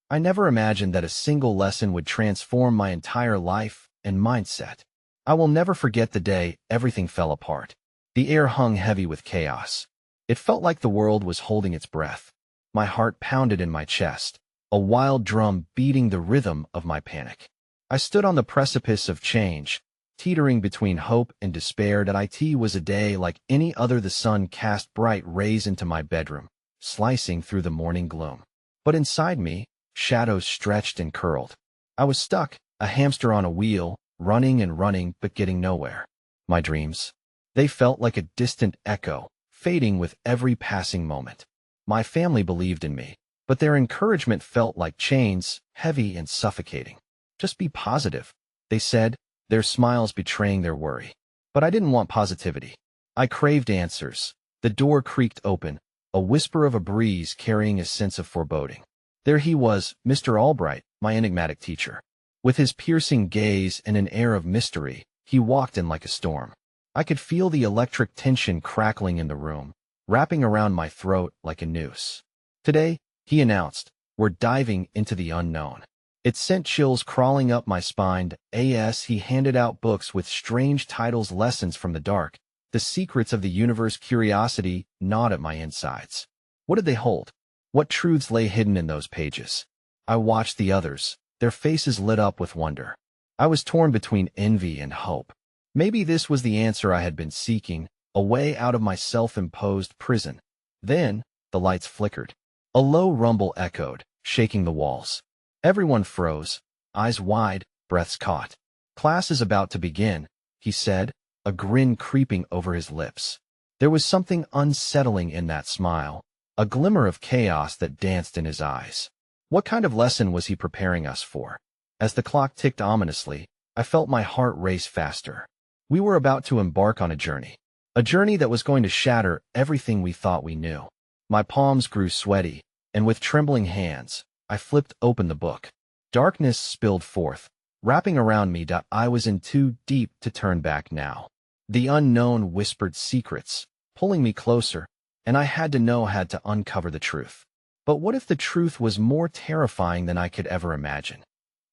I never imagined that a single lesson would transform my entire life and mindset. I will never forget the day everything fell apart. The air hung heavy with chaos. It felt like the world was holding its breath. My heart pounded in my chest, a wild drum beating the rhythm of my panic. I stood on the precipice of change, teetering between hope and despair. That it was a day like any other. The sun cast bright rays into my bedroom, slicing through the morning gloom. But inside me, shadows stretched and curled. I was stuck, a hamster on a wheel, running and running but getting nowhere. My dreams, they felt like a distant echo, fading with every passing moment. My family believed in me, but their encouragement felt like chains, heavy and suffocating. Just be positive, they said, their smiles betraying their worry. But I didn't want positivity. I craved answers. The door creaked open, a whisper of a breeze carrying a sense of foreboding. There he was, Mr. Albright, my enigmatic teacher. With his piercing gaze and an air of mystery, he walked in like a storm. I could feel the electric tension crackling in the room, wrapping around my throat like a noose. Today, he announced, we're diving into the unknown. It sent chills crawling up my spine. He handed out books with strange titles, Lessons from the Dark, The Secrets of the Universe. Curiosity gnawed at my insides. What did they hold? What truths lay hidden in those pages? I watched the others, their faces lit up with wonder. I was torn between envy and hope. Maybe this was the answer I had been seeking, a way out of my self-imposed prison. Then, the lights flickered. A low rumble echoed, shaking the walls. Everyone froze, eyes wide, breaths caught. Class is about to begin, he said, a grin creeping over his lips. There was something unsettling in that smile, a glimmer of chaos that danced in his eyes. What kind of lesson was he preparing us for? As the clock ticked ominously, I felt my heart race faster. We were about to embark on a journey that was going to shatter everything we thought we knew. My palms grew sweaty, and with trembling hands, I flipped open the book. Darkness spilled forth, wrapping around me. I was in too deep to turn back now. The unknown whispered secrets, pulling me closer, and I had to uncover the truth. But what if the truth was more terrifying than I could ever imagine?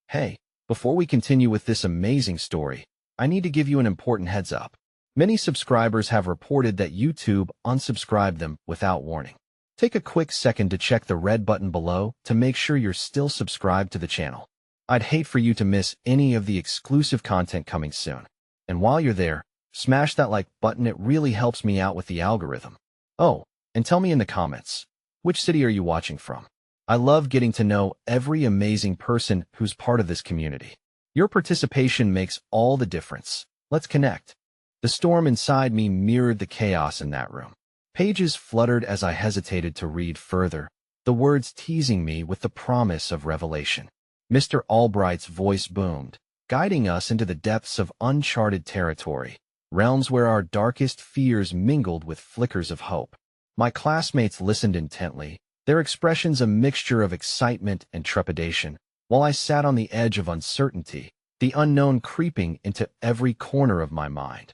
Hey, before we continue with this amazing story, I need to give you an important heads up. Many subscribers have reported that YouTube unsubscribed them without warning. Take a quick second to check the red button below to make sure you're still subscribed to the channel. I'd hate for you to miss any of the exclusive content coming soon. And while you're there, smash that like button. It really helps me out with the algorithm. Oh, and tell me in the comments, which city are you watching from? I love getting to know every amazing person who's part of this community. Your participation makes all the difference. Let's connect. The storm inside me mirrored the chaos in that room. Pages fluttered as I hesitated to read further, the words teasing me with the promise of revelation. Mr. Albright's voice boomed, guiding us into the depths of uncharted territory, realms where our darkest fears mingled with flickers of hope. My classmates listened intently, their expressions a mixture of excitement and trepidation, while I sat on the edge of uncertainty, the unknown creeping into every corner of my mind.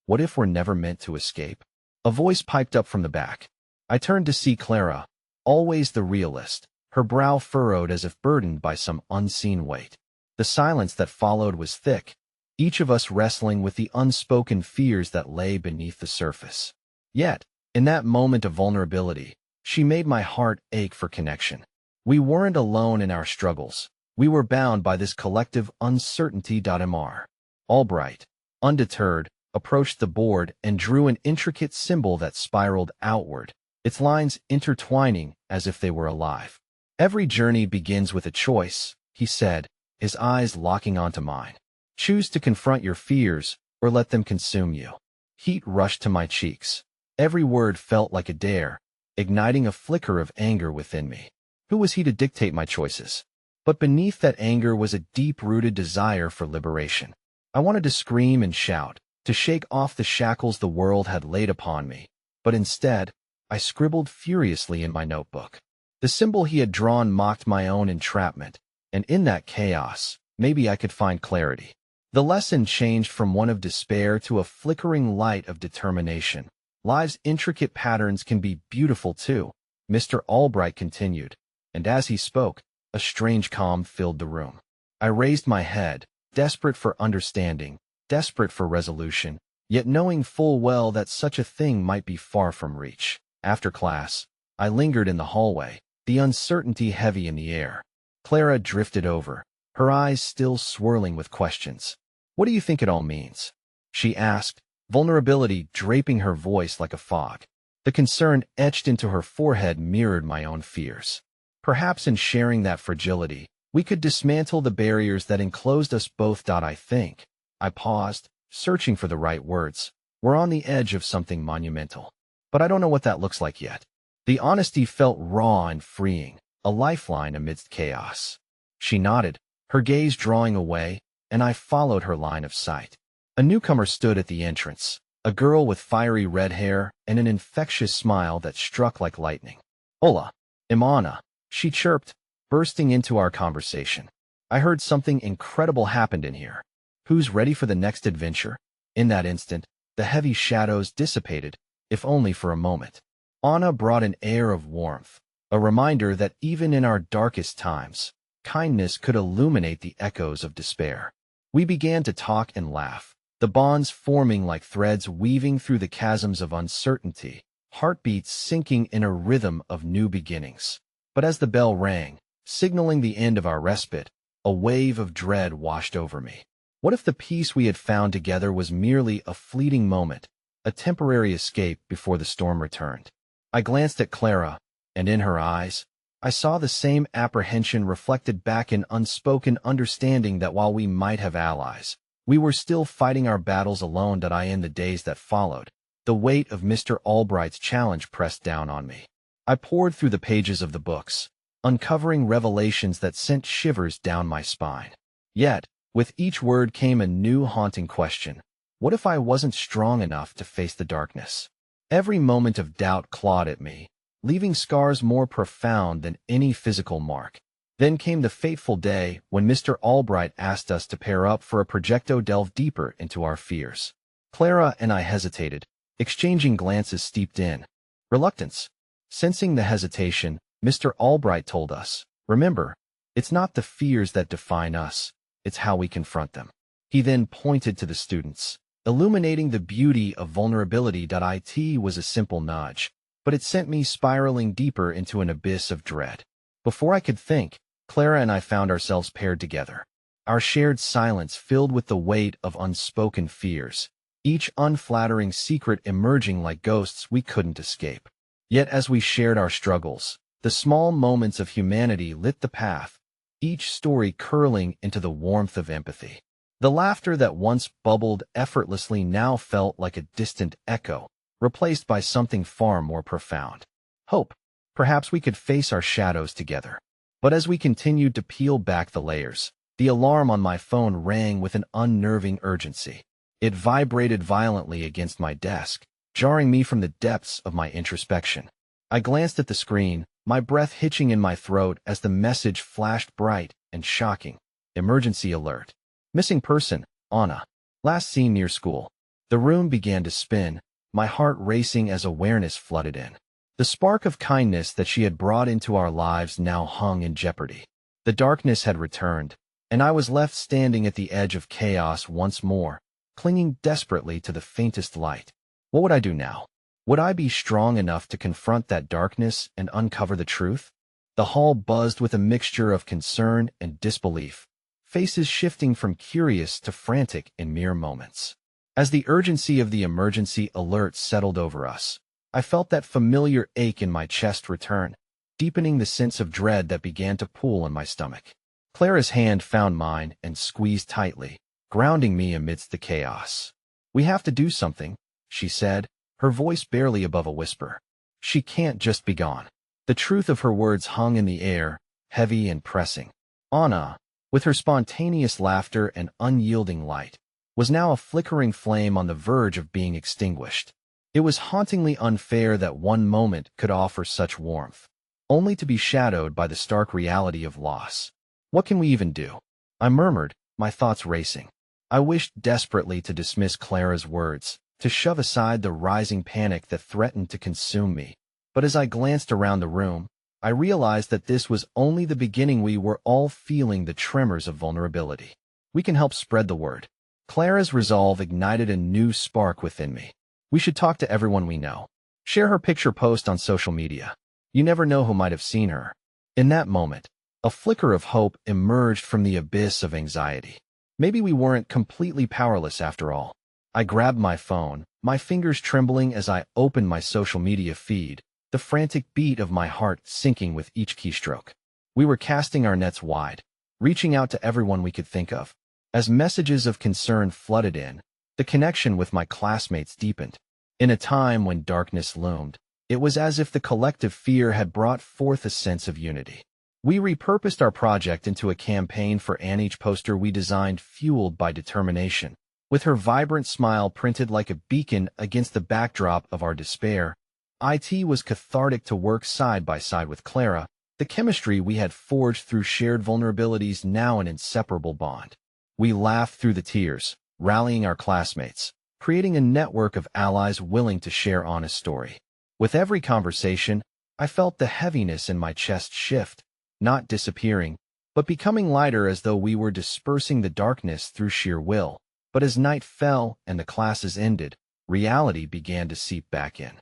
What if we're never meant to escape? A voice piped up from the back. I turned to see Clara, always the realist, her brow furrowed as if burdened by some unseen weight. The silence that followed was thick, each of us wrestling with the unspoken fears that lay beneath the surface. Yet, in that moment of vulnerability, she made my heart ache for connection. We weren't alone in our struggles. We were bound by this collective uncertainty. Mr. Albright, undeterred, approached the board and drew an intricate symbol that spiraled outward, its lines intertwining as if they were alive. Every journey begins with a choice, he said, his eyes locking onto mine. Choose to confront your fears or let them consume you. Heat rushed to my cheeks. Every word felt like a dare, igniting a flicker of anger within me. Who was he to dictate my choices? But beneath that anger was a deep-rooted desire for liberation. I wanted to scream and shout, to shake off the shackles the world had laid upon me, but instead, I scribbled furiously in my notebook. The symbol he had drawn mocked my own entrapment, and in that chaos, maybe I could find clarity. The lesson changed from one of despair to a flickering light of determination. Life's intricate patterns can be beautiful too, Mr. Albright continued, and as he spoke, A strange calm filled the room. I raised my head, desperate for understanding, desperate for resolution, yet knowing full well that such a thing might be far from reach. After class, I lingered in the hallway, the uncertainty heavy in the air. Clara drifted over, her eyes still swirling with questions. "What do you think it all means?" she asked, vulnerability draping her voice like a fog. The concern etched into her forehead mirrored my own fears. Perhaps in sharing that fragility, we could dismantle the barriers that enclosed us both. I think. I paused, searching for the right words. We're on the edge of something monumental. But I don't know what that looks like yet. The honesty felt raw and freeing, a lifeline amidst chaos. She nodded, her gaze drawing away, and I followed her line of sight. A newcomer stood at the entrance, a girl with fiery red hair and an infectious smile that struck like lightning. "Hola, Imana," she chirped, bursting into our conversation. "I heard something incredible happened in here. Who's ready for the next adventure?" In that instant, the heavy shadows dissipated, if only for a moment. Anna brought an air of warmth, a reminder that even in our darkest times, kindness could illuminate the echoes of despair. We began to talk and laugh, the bonds forming like threads weaving through the chasms of uncertainty, heartbeats sinking in a rhythm of new beginnings. But as the bell rang, signaling the end of our respite, a wave of dread washed over me. What if the peace we had found together was merely a fleeting moment, a temporary escape before the storm returned? I glanced at Clara, and in her eyes, I saw the same apprehension reflected back in unspoken understanding that while we might have allies, we were still fighting our battles alone. In the days that followed, the weight of Mr. Albright's challenge pressed down on me. I pored through the pages of the books, uncovering revelations that sent shivers down my spine. Yet, with each word came a new haunting question. What if I wasn't strong enough to face the darkness? Every moment of doubt clawed at me, leaving scars more profound than any physical mark. Then came the fateful day when Mr. Albright asked us to pair up for a projecto delve deeper into our fears. Clara and I hesitated, exchanging glances steeped in reluctance. Sensing the hesitation, Mr. Albright told us, "Remember, it's not the fears that define us, it's how we confront them." He then pointed to the students, illuminating the beauty of vulnerability. It was a simple nudge, but it sent me spiraling deeper into an abyss of dread. Before I could think, Clara and I found ourselves paired together, our shared silence filled with the weight of unspoken fears, each unflattering secret emerging like ghosts we couldn't escape. Yet as we shared our struggles, the small moments of humanity lit the path, each story curling into the warmth of empathy. The laughter that once bubbled effortlessly now felt like a distant echo, replaced by something far more profound. Hope. Perhaps we could face our shadows together. But as we continued to peel back the layers, the alarm on my phone rang with an unnerving urgency. It vibrated violently against my desk, jarring me from the depths of my introspection. I glanced at the screen, my breath hitching in my throat as the message flashed bright and shocking. Emergency alert. Missing person, Anna. Last seen near school. The room began to spin, my heart racing as awareness flooded in. The spark of kindness that she had brought into our lives now hung in jeopardy. The darkness had returned, and I was left standing at the edge of chaos once more, clinging desperately to the faintest light. What would I do now? Would I be strong enough to confront that darkness and uncover the truth? The hall buzzed with a mixture of concern and disbelief, faces shifting from curious to frantic in mere moments. As the urgency of the emergency alert settled over us, I felt that familiar ache in my chest return, deepening the sense of dread that began to pool in my stomach. Clara's hand found mine and squeezed tightly, grounding me amidst the chaos. "We have to do something," she said, her voice barely above a whisper. "She can't just be gone." The truth of her words hung in the air, heavy and pressing. Anna, with her spontaneous laughter and unyielding light, was now a flickering flame on the verge of being extinguished. It was hauntingly unfair that one moment could offer such warmth, only to be shadowed by the stark reality of loss. "What can we even do?" I murmured, my thoughts racing. I wished desperately to dismiss Clara's words, to shove aside the rising panic that threatened to consume me. But as I glanced around the room, I realized that this was only the beginning. We were all feeling the tremors of vulnerability. We can help spread the word. Clara's resolve ignited a new spark within me. We should talk to everyone we know. Share her picture post on social media. You never know who might have seen her. In that moment, a flicker of hope emerged from the abyss of anxiety. Maybe we weren't completely powerless after all. I grabbed my phone, my fingers trembling as I opened my social media feed, the frantic beat of my heart sinking with each keystroke. We were casting our nets wide, reaching out to everyone we could think of. As messages of concern flooded in, the connection with my classmates deepened. In a time when darkness loomed, it was as if the collective fear had brought forth a sense of unity. We repurposed our project into a campaign for Anne, each poster we designed fueled by determination. With her vibrant smile printed like a beacon against the backdrop of our despair, it was cathartic to work side by side with Clara. The chemistry we had forged through shared vulnerabilities now an inseparable bond. We laughed through the tears, rallying our classmates, creating a network of allies willing to share honest story. With every conversation, I felt the heaviness in my chest shift, not disappearing, but becoming lighter, as though we were dispersing the darkness through sheer will. But as night fell and the classes ended, reality began to seep back in.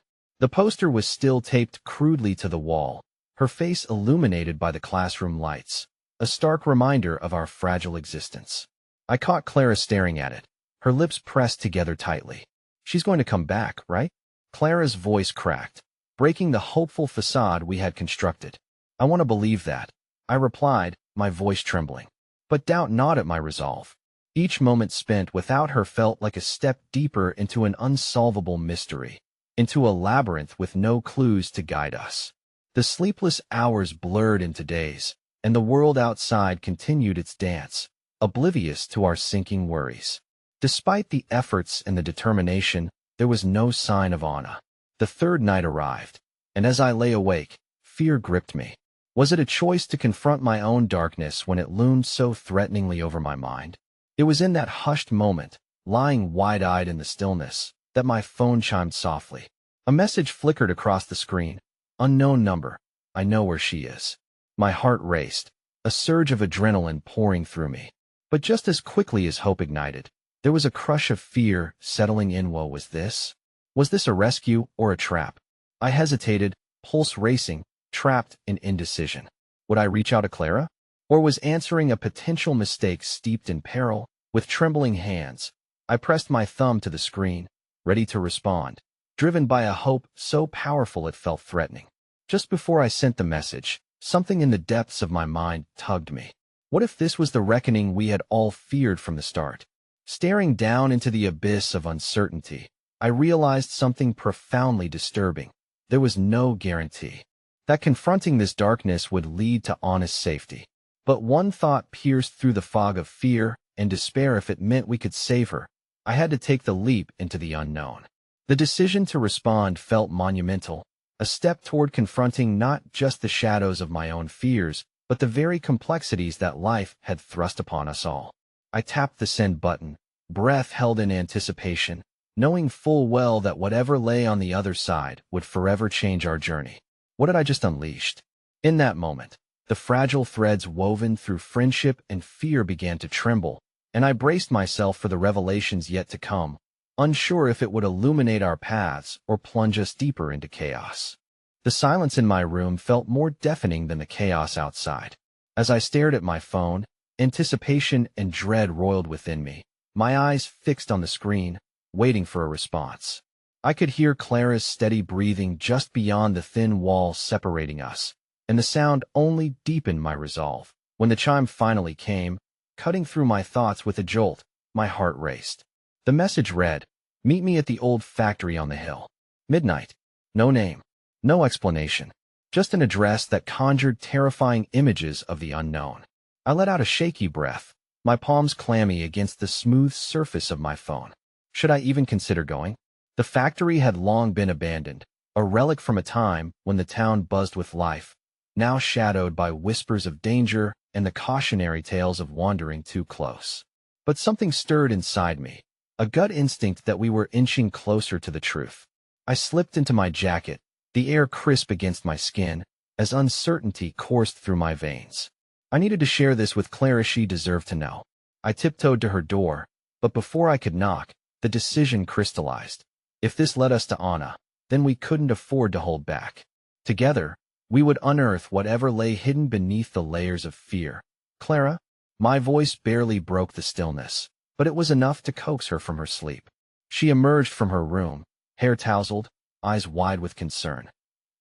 The poster was still taped crudely to the wall, her face illuminated by the classroom lights, a stark reminder of our fragile existence. I caught Clara staring at it, her lips pressed together tightly. She's going to come back, right? Clara's voice cracked, breaking the hopeful facade we had constructed. I want to believe that, I replied, my voice trembling. But doubt not at my resolve. Each moment spent without her felt like a step deeper into an unsolvable mystery, into a labyrinth with no clues to guide us. The sleepless hours blurred into days, and the world outside continued its dance, oblivious to our sinking worries. Despite the efforts and the determination, there was no sign of Anna. The third night arrived, and as I lay awake, fear gripped me. Was it a choice to confront my own darkness when it loomed so threateningly over my mind? It was in that hushed moment, lying wide-eyed in the stillness, that my phone chimed softly. A message flickered across the screen. Unknown number. I know where she is. My heart raced, a surge of adrenaline pouring through me. But just as quickly as hope ignited, there was a crush of fear settling in. What was this? Was this a rescue or a trap? I hesitated, pulse racing, trapped in indecision. Would I reach out to Clara? Or was answering a potential mistake steeped in peril? With trembling hands, I pressed my thumb to the screen, ready to respond, driven by a hope so powerful it felt threatening. Just before I sent the message, something in the depths of my mind tugged me. What if this was the reckoning we had all feared from the start? Staring down into the abyss of uncertainty, I realized something profoundly disturbing. There was no guarantee that confronting this darkness would lead to honest safety. But one thought pierced through the fog of fear and despair. If it meant we could save her, I had to take the leap into the unknown. The decision to respond felt monumental, a step toward confronting not just the shadows of my own fears, but the very complexities that life had thrust upon us all. I tapped the send button, breath held in anticipation, knowing full well that whatever lay on the other side would forever change our journey. What had I just unleashed? In that moment, the fragile threads woven through friendship and fear began to tremble, and I braced myself for the revelations yet to come, unsure if it would illuminate our paths or plunge us deeper into chaos. The silence in my room felt more deafening than the chaos outside. As I stared at my phone, anticipation and dread roiled within me, my eyes fixed on the screen, waiting for a response. I could hear Clara's steady breathing just beyond the thin wall separating us, and the sound only deepened my resolve. When the chime finally came, cutting through my thoughts with a jolt, my heart raced. The message read, "Meet me at the old factory on the hill. Midnight." No name, no explanation, just an address that conjured terrifying images of the unknown. I let out a shaky breath, my palms clammy against the smooth surface of my phone. Should I even consider going? The factory had long been abandoned, a relic from a time when the town buzzed with life, now shadowed by whispers of danger and the cautionary tales of wandering too close. But something stirred inside me, a gut instinct that we were inching closer to the truth. I slipped into my jacket, the air crisp against my skin, as uncertainty coursed through my veins. I needed to share this with Clara. She deserved to know. I tiptoed to her door, but before I could knock, the decision crystallized. If this led us to Anna, then we couldn't afford to hold back. Together, we would unearth whatever lay hidden beneath the layers of fear. Clara? My voice barely broke the stillness, but it was enough to coax her from her sleep. She emerged from her room, hair tousled, eyes wide with concern.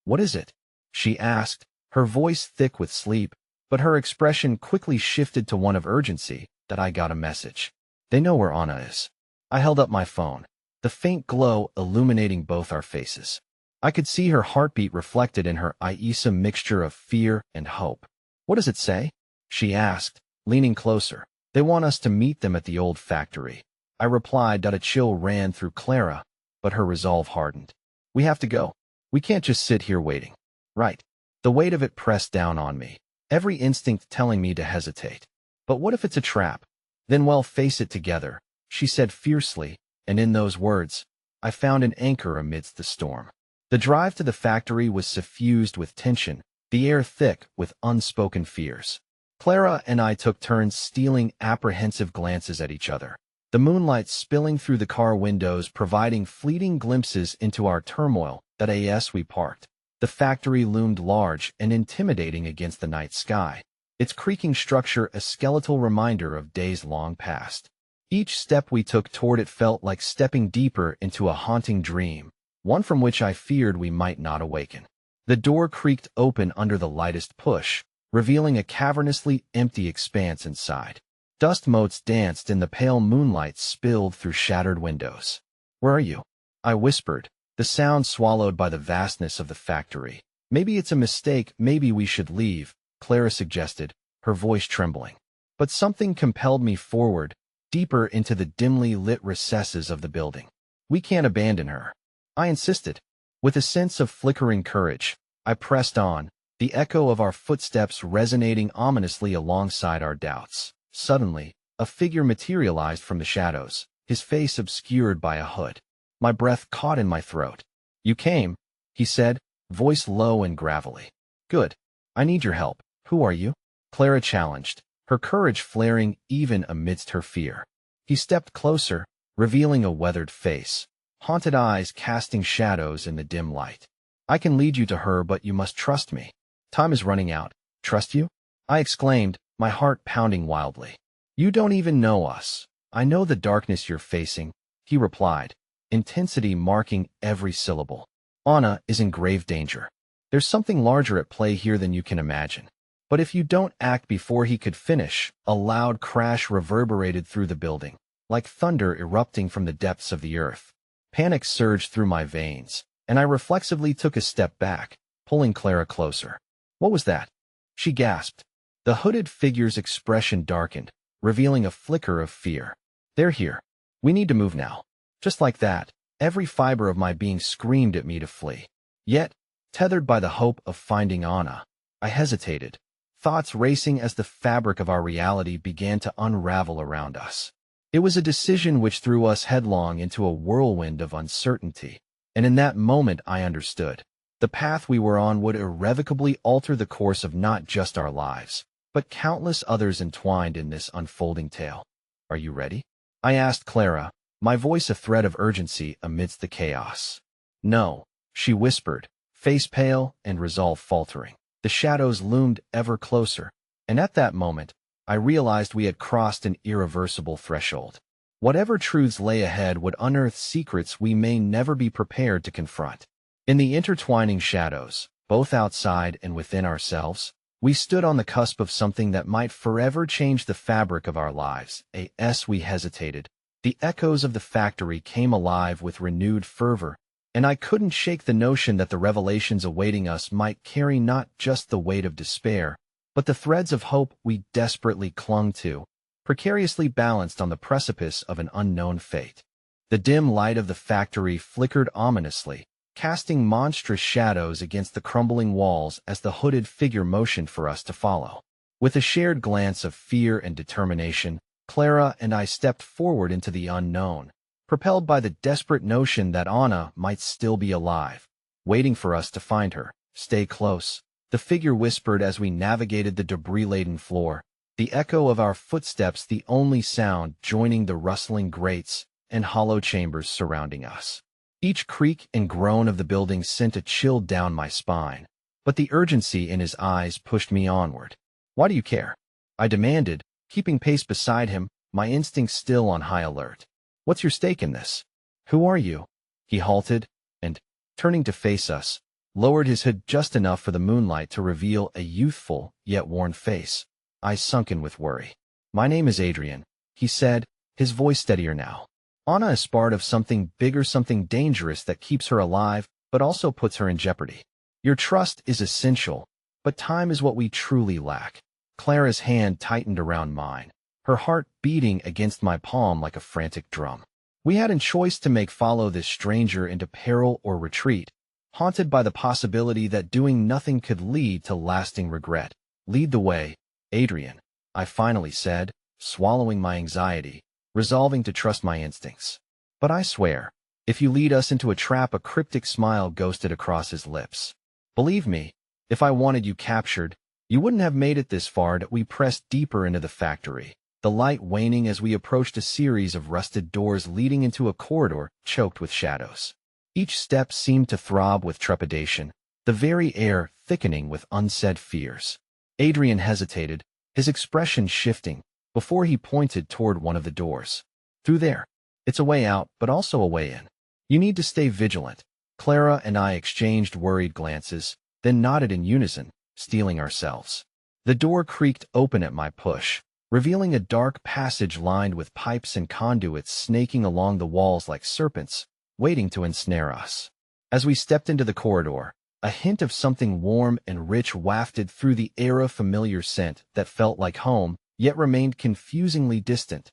"What is it?" she asked, her voice thick with sleep, but her expression quickly shifted to one of urgency. "That I got a message. They know where Anna is." I held up my phone, the faint glow illuminating both our faces. I could see her heartbeat reflected in her eyes, a mixture of fear and hope. "What does it say?" she asked, leaning closer. "They want us to meet them at the old factory." I replied. A chill ran through Clara, but her resolve hardened. "We have to go. We can't just sit here waiting." "Right." The weight of it pressed down on me, every instinct telling me to hesitate. "But what if it's a trap?" "Then we'll face it together," she said fiercely, and in those words, I found an anchor amidst the storm. The drive to the factory was suffused with tension, the air thick with unspoken fears. Clara and I took turns stealing apprehensive glances at each other, the moonlight spilling through the car windows providing fleeting glimpses into our turmoil. As we parked, the factory loomed large and intimidating against the night sky, its creaking structure a skeletal reminder of days long past. Each step we took toward it felt like stepping deeper into a haunting dream, one from which I feared we might not awaken. The door creaked open under the lightest push, revealing a cavernously empty expanse inside. Dust motes danced in the pale moonlight spilled through shattered windows. "Where are you?" I whispered, the sound swallowed by the vastness of the factory. "Maybe it's a mistake, maybe we should leave," Clara suggested, her voice trembling. But something compelled me forward, deeper into the dimly lit recesses of the building. "We can't abandon her," I insisted. With a sense of flickering courage, I pressed on, the echo of our footsteps resonating ominously alongside our doubts. Suddenly, a figure materialized from the shadows, his face obscured by a hood. My breath caught in my throat. "You came," he said, voice low and gravelly. "Good. I need your help." "Who are you?" Clara challenged, her courage flaring even amidst her fear. He stepped closer, revealing a weathered face, haunted eyes casting shadows in the dim light. "I can lead you to her, but you must trust me." "Time is running out." "Trust you?" I exclaimed, my heart pounding wildly. "You don't even know us." "I know the darkness you're facing," he replied, intensity marking every syllable. "Anna is in grave danger. There's something larger at play here than you can imagine." But if you don't act before he could finish, a loud crash reverberated through the building, like thunder erupting from the depths of the earth. Panic surged through my veins, and I reflexively took a step back, pulling Clara closer. "What was that?" she gasped. The hooded figure's expression darkened, revealing a flicker of fear. "They're here. We need to move now." Just like that, every fiber of my being screamed at me to flee. Yet, tethered by the hope of finding Anna, I hesitated, thoughts racing as the fabric of our reality began to unravel around us. It was a decision which threw us headlong into a whirlwind of uncertainty, and in that moment I understood. The path we were on would irrevocably alter the course of not just our lives, but countless others entwined in this unfolding tale. "Are you ready?" I asked Clara, my voice a thread of urgency amidst the chaos. "No," she whispered, face pale and resolve faltering. The shadows loomed ever closer, and at that moment, I realized we had crossed an irreversible threshold. Whatever truths lay ahead would unearth secrets we may never be prepared to confront. In the intertwining shadows, both outside and within ourselves, we stood on the cusp of something that might forever change the fabric of our lives. As we hesitated, the echoes of the factory came alive with renewed fervor, and I couldn't shake the notion that the revelations awaiting us might carry not just the weight of despair, but the threads of hope we desperately clung to, precariously balanced on the precipice of an unknown fate. The dim light of the factory flickered ominously, casting monstrous shadows against the crumbling walls as the hooded figure motioned for us to follow. With a shared glance of fear and determination, Clara and I stepped forward into the unknown, propelled by the desperate notion that Anna might still be alive, waiting for us to find her. "Stay close," the figure whispered as we navigated the debris-laden floor, the echo of our footsteps the only sound joining the rustling grates and hollow chambers surrounding us. Each creak and groan of the building sent a chill down my spine, but the urgency in his eyes pushed me onward. "Why do you care?" I demanded, keeping pace beside him, my instincts still on high alert. "What's your stake in this? Who are you?" He halted, and, turning to face us, lowered his hood just enough for the moonlight to reveal a youthful yet worn face, eyes sunken with worry. "My name is Adrian," he said, his voice steadier now. "Anna is part of something bigger, something dangerous that keeps her alive, but also puts her in jeopardy. Your trust is essential, but time is what we truly lack." Clara's hand tightened around mine, her heart beating against my palm like a frantic drum. We hadn't choice to make follow this stranger into peril or retreat, haunted by the possibility that doing nothing could lead to lasting regret. "Lead the way, Adrian," I finally said, swallowing my anxiety, resolving to trust my instincts. "But I swear, if you lead us into a trap," a cryptic smile ghosted across his lips. "Believe me, if I wanted you captured, you wouldn't have made it this far." We pressed deeper into the factory, the light waning as we approached a series of rusted doors leading into a corridor choked with shadows. Each step seemed to throb with trepidation, the very air thickening with unsaid fears. Adrian hesitated, his expression shifting, before he pointed toward one of the doors. "Through there. It's a way out, but also a way in. You need to stay vigilant." Clara and I exchanged worried glances, then nodded in unison, steeling ourselves. The door creaked open at my push, revealing a dark passage lined with pipes and conduits snaking along the walls like serpents, waiting to ensnare us. As we stepped into the corridor, a hint of something warm and rich wafted through the air, a familiar scent that felt like home, yet remained confusingly distant.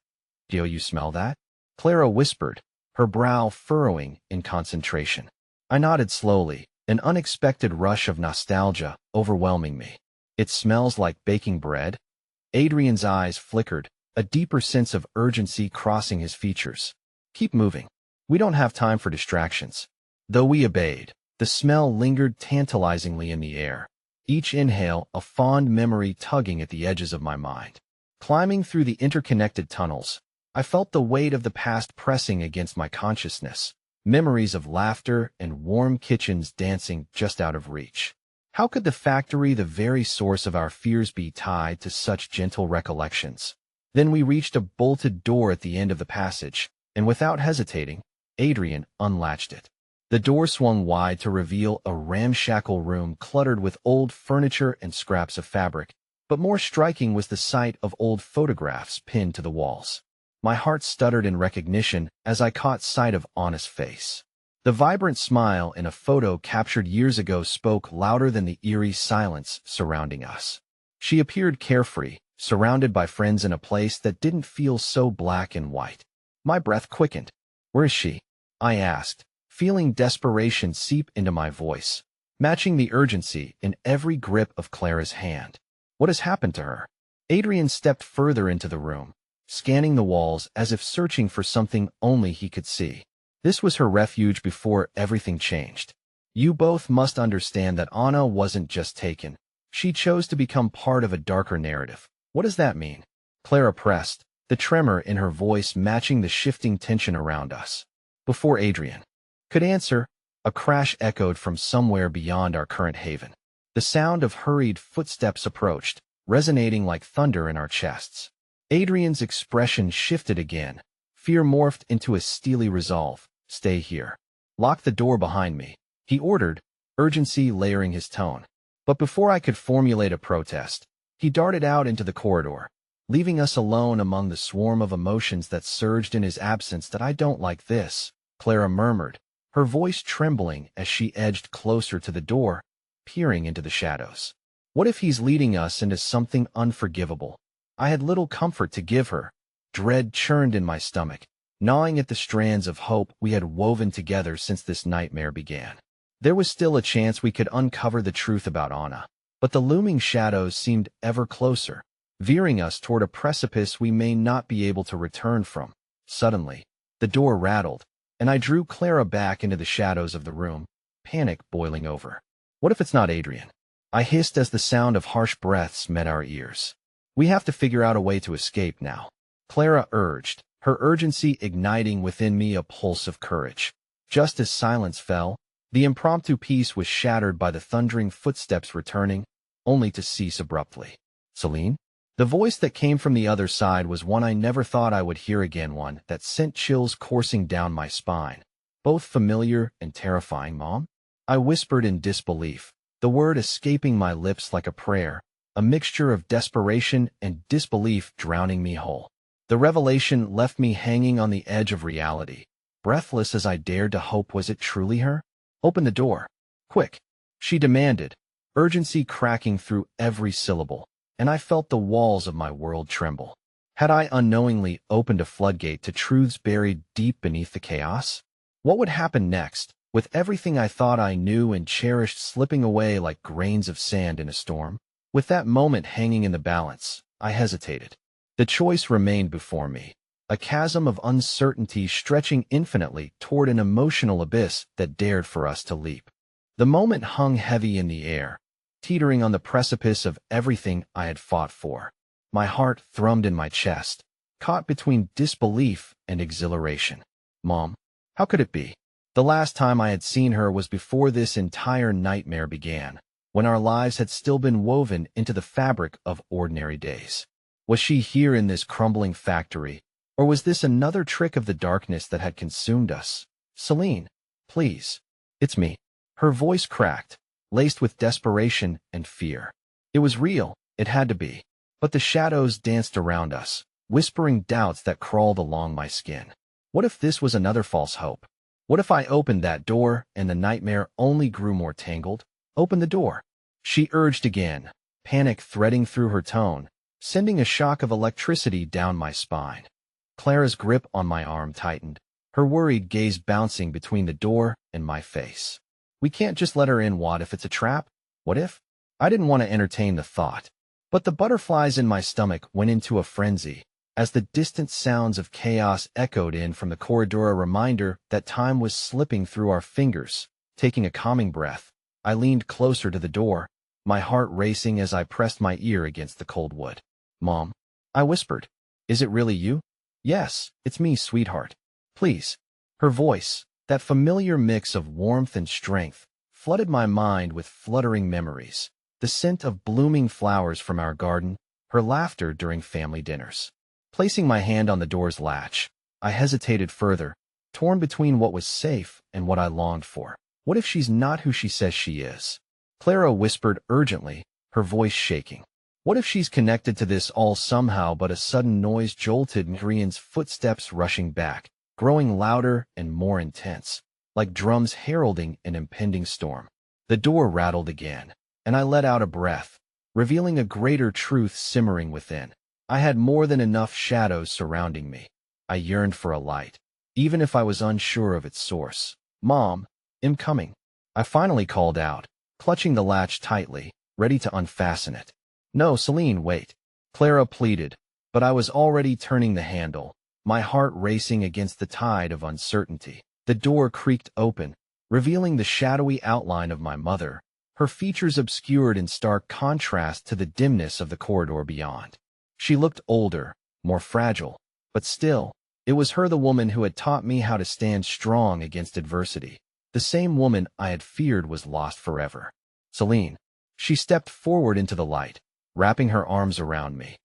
"Do you smell that?" Clara whispered, her brow furrowing in concentration. I nodded slowly, an unexpected rush of nostalgia overwhelming me. "It smells like baking bread." Adrian's eyes flickered, a deeper sense of urgency crossing his features. "Keep moving. We don't have time for distractions." Though we obeyed, the smell lingered tantalizingly in the air, each inhale a fond memory tugging at the edges of my mind. Climbing through the interconnected tunnels, I felt the weight of the past pressing against my consciousness, memories of laughter and warm kitchens dancing just out of reach. How could the factory, the very source of our fears, be tied to such gentle recollections? Then we reached a bolted door at the end of the passage, and without hesitating, Adrian unlatched it. The door swung wide to reveal a ramshackle room cluttered with old furniture and scraps of fabric, but more striking was the sight of old photographs pinned to the walls. My heart stuttered in recognition as I caught sight of Anna's face. The vibrant smile in a photo captured years ago spoke louder than the eerie silence surrounding us. She appeared carefree, surrounded by friends in a place that didn't feel so black and white. My breath quickened. "Where is she?" I asked, feeling desperation seep into my voice, matching the urgency in every grip of Clara's hand. "What has happened to her?" Adrian stepped further into the room, scanning the walls as if searching for something only he could see. This was her refuge before everything changed. "You both must understand that Anna wasn't just taken. She chose to become part of a darker narrative." "What does that mean?" Clara pressed, the tremor in her voice matching the shifting tension around us. Before Adrian could answer, a crash echoed from somewhere beyond our current haven. The sound of hurried footsteps approached, resonating like thunder in our chests. Adrian's expression shifted again, fear morphed into a steely resolve. "Stay here. Lock the door behind me," he ordered, urgency layering his tone. But before I could formulate a protest, he darted out into the corridor, leaving us alone among the swarm of emotions that surged in his absence. "That I don't like this," Clara murmured, her voice trembling as she edged closer to the door, peering into the shadows. "What if he's leading us into something unforgivable?" I had little comfort to give her. Dread churned in my stomach, gnawing at the strands of hope we had woven together since this nightmare began. There was still a chance we could uncover the truth about Anna, but the looming shadows seemed ever closer, veering us toward a precipice we may not be able to return from. Suddenly, the door rattled, and I drew Clara back into the shadows of the room, panic boiling over. "What if it's not Adrian?" I hissed as the sound of harsh breaths met our ears. We have to figure out a way to escape now, Clara urged, her urgency igniting within me a pulse of courage. Just as silence fell, the impromptu peace was shattered by the thundering footsteps returning, only to cease abruptly. Celine? The voice that came from the other side was one I never thought I would hear again, one that sent chills coursing down my spine. Both familiar and terrifying. Mom? I whispered in disbelief, the word escaping my lips like a prayer, a mixture of desperation and disbelief drowning me whole. The revelation left me hanging on the edge of reality, breathless as I dared to hope. Was it truly her? Open the door. Quick, she demanded, urgency cracking through every syllable, and I felt the walls of my world tremble. Had I unknowingly opened a floodgate to truths buried deep beneath the chaos? What would happen next, with everything I thought I knew and cherished slipping away like grains of sand in a storm? With that moment hanging in the balance, I hesitated. The choice remained before me, a chasm of uncertainty stretching infinitely toward an emotional abyss that dared for us to leap. The moment hung heavy in the air, teetering on the precipice of everything I had fought for. My heart thrummed in my chest, caught between disbelief and exhilaration. Mom, how could it be? The last time I had seen her was before this entire nightmare began, when our lives had still been woven into the fabric of ordinary days. Was she here in this crumbling factory, or was this another trick of the darkness that had consumed us? Celine, please. It's me. Her voice cracked, laced with desperation and fear. It was real, it had to be. But the shadows danced around us, whispering doubts that crawled along my skin. What if this was another false hope? What if I opened that door and the nightmare only grew more tangled? Open the door, she urged again, panic threading through her tone, sending a shock of electricity down my spine. Clara's grip on my arm tightened, her worried gaze bouncing between the door and my face. We can't just let her in. What if it's a trap? What if? I didn't want to entertain the thought, but the butterflies in my stomach went into a frenzy as the distant sounds of chaos echoed in from the corridor, a reminder that time was slipping through our fingers. Taking a calming breath, I leaned closer to the door, my heart racing as I pressed my ear against the cold wood. Mom, I whispered, is it really you? Yes, it's me, sweetheart. Please. Her voice, that familiar mix of warmth and strength, flooded my mind with fluttering memories. The scent of blooming flowers from our garden, her laughter during family dinners. Placing my hand on the door's latch, I hesitated further, torn between what was safe and what I longed for. What if she's not who she says she is? Clara whispered urgently, her voice shaking. What if she's connected to this all somehow? But a sudden noise jolted Marian's footsteps, rushing back, growing louder and more intense, like drums heralding an impending storm. The door rattled again, and I let out a breath, revealing a greater truth simmering within. I had more than enough shadows surrounding me. I yearned for a light, even if I was unsure of its source. Mom, I'm coming. I finally called out, clutching the latch tightly, ready to unfasten it. No, Celine, wait, Clara pleaded, but I was already turning the handle, my heart racing against the tide of uncertainty. The door creaked open, revealing the shadowy outline of my mother, her features obscured in stark contrast to the dimness of the corridor beyond. She looked older, more fragile, but still, it was her, the woman who had taught me how to stand strong against adversity. The same woman I had feared was lost forever. Celine. She stepped forward into the light, wrapping her arms around me,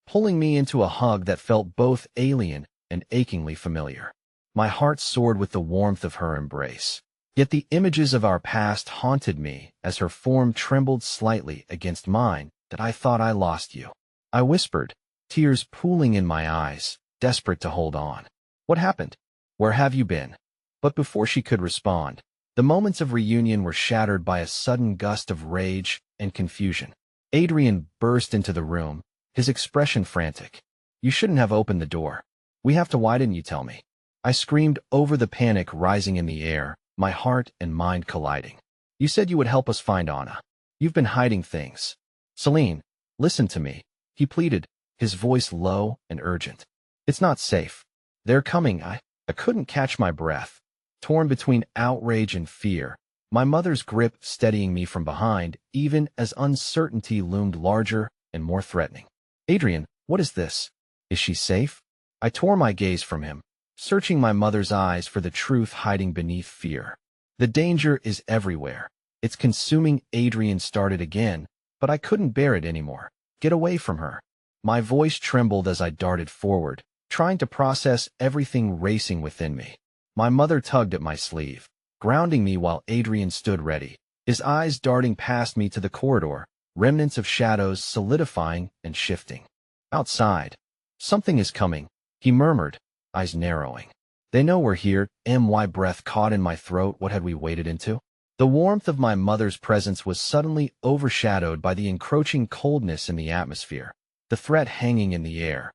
pulling me into a hug that felt both alien and achingly familiar. My heart soared with the warmth of her embrace. Yet the images of our past haunted me as her form trembled slightly against mine. That I thought I lost you, I whispered, tears pooling in my eyes, desperate to hold on. What happened? Where have you been? But before she could respond, the moments of reunion were shattered by a sudden gust of rage and confusion. Adrien burst into the room, his expression frantic. You shouldn't have opened the door. We have to. Why didn't you tell me? I screamed over the panic rising in the air, my heart and mind colliding. You said you would help us find Anna. You've been hiding things. Celine, listen to me, he pleaded, his voice low and urgent. It's not safe. They're coming. I couldn't catch my breath, torn between outrage and fear, my mother's grip steadying me from behind, even as uncertainty loomed larger and more threatening. Adrian, what is this? Is she safe? I tore my gaze from him, searching my mother's eyes for the truth hiding beneath fear. The danger is everywhere. It's consuming. Adrian started again, but I couldn't bear it anymore. Get away from her. My voice trembled as I darted forward, trying to process everything racing within me. My mother tugged at my sleeve, grounding me while Adrian stood ready, his eyes darting past me to the corridor, remnants of shadows solidifying and shifting. Outside. Something is coming, he murmured, eyes narrowing. They know we're here. My breath caught in my throat. What had we waded into? The warmth of my mother's presence was suddenly overshadowed by the encroaching coldness in the atmosphere, the threat hanging in the air.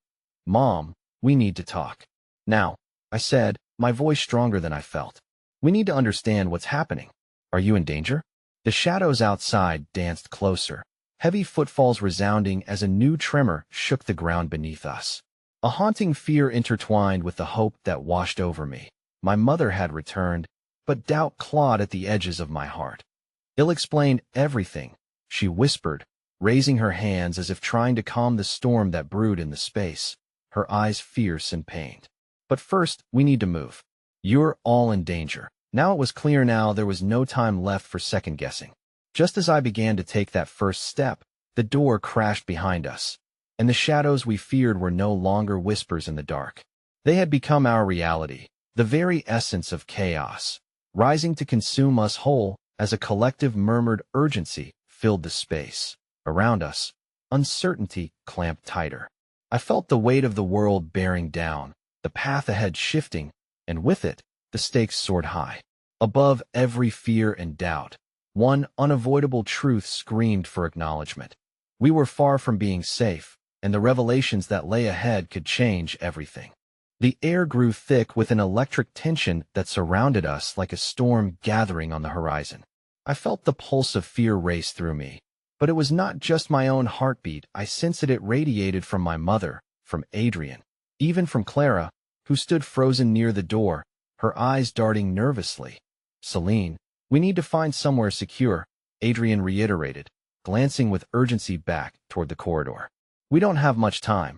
Mom, we need to talk. Now, I said, my voice stronger than I felt. We need to understand what's happening. Are you in danger? The shadows outside danced closer, heavy footfalls resounding as a new tremor shook the ground beneath us. A haunting fear intertwined with the hope that washed over me. My mother had returned, but doubt clawed at the edges of my heart. It'll explain everything, she whispered, raising her hands as if trying to calm the storm that brewed in the space, her eyes fierce and pained. But first, we need to move. You're all in danger. Now it was clear. Now there was no time left for second-guessing. Just as I began to take that first step, the door crashed behind us, and the shadows we feared were no longer whispers in the dark. They had become our reality, the very essence of chaos, rising to consume us whole as a collective murmured urgency filled the space. Around us, uncertainty clamped tighter. I felt the weight of the world bearing down, the path ahead shifting, and with it, the stakes soared high. Above every fear and doubt, one unavoidable truth screamed for acknowledgement. We were far from being safe, and the revelations that lay ahead could change everything. The air grew thick with an electric tension that surrounded us like a storm gathering on the horizon. I felt the pulse of fear race through me. But it was not just my own heartbeat. I sensed it radiated from my mother, from Adrian, even from Clara, who stood frozen near the door, her eyes darting nervously. Celine, we need to find somewhere secure, Adrian reiterated, glancing with urgency back toward the corridor. We don't have much time.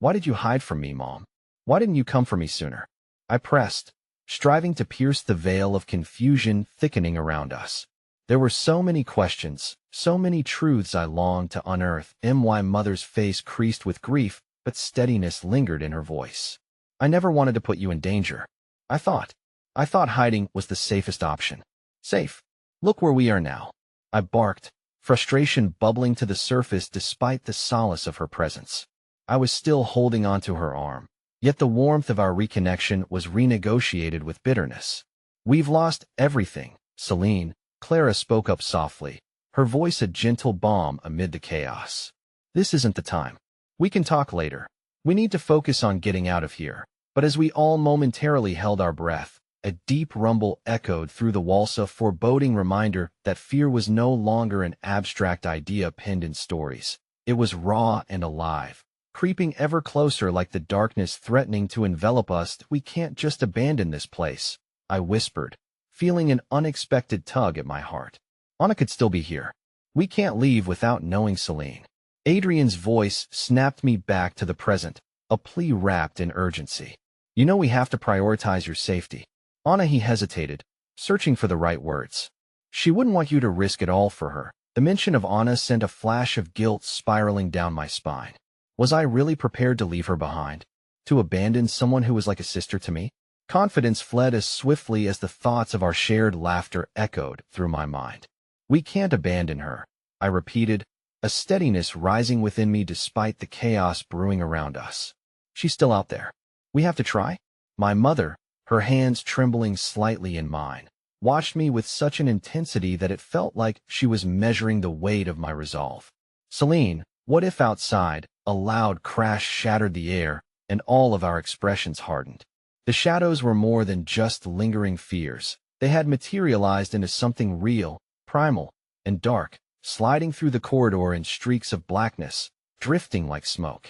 Why did you hide from me, Mom? Why didn't you come for me sooner? I pressed, striving to pierce the veil of confusion thickening around us. There were so many questions, so many truths I longed to unearth. My mother's face creased with grief, but steadiness lingered in her voice. I never wanted to put you in danger. I thought hiding was the safest option. Safe. Look where we are now. I barked, frustration bubbling to the surface despite the solace of her presence. I was still holding onto her arm, yet the warmth of our reconnection was renegotiated with bitterness. We've lost everything, Celine, Clara spoke up softly, her voice a gentle balm amid the chaos. This isn't the time. We can talk later. We need to focus on getting out of here. But as we all momentarily held our breath, a deep rumble echoed through the walls, a foreboding reminder that fear was no longer an abstract idea penned in stories. It was raw and alive, creeping ever closer like the darkness threatening to envelop us. We can't just abandon this place, I whispered, feeling an unexpected tug at my heart. Anna could still be here. We can't leave without knowing Celine. Adrian's voice snapped me back to the present, a plea wrapped in urgency. You know we have to prioritize your safety. Anna, he hesitated, searching for the right words. She wouldn't want you to risk it all for her. The mention of Anna sent a flash of guilt spiraling down my spine. Was I really prepared to leave her behind? To abandon someone who was like a sister to me? Confidence fled as swiftly as the thoughts of our shared laughter echoed through my mind. We can't abandon her, I repeated, a steadiness rising within me despite the chaos brewing around us. She's still out there. We have to try? My mother, her hands trembling slightly in mine, watched me with such an intensity that it felt like she was measuring the weight of my resolve. Celine, what if outside, a loud crash shattered the air, and all of our expressions hardened? The shadows were more than just lingering fears. They had materialized into something real, primal, and dark, sliding through the corridor in streaks of blackness, drifting like smoke.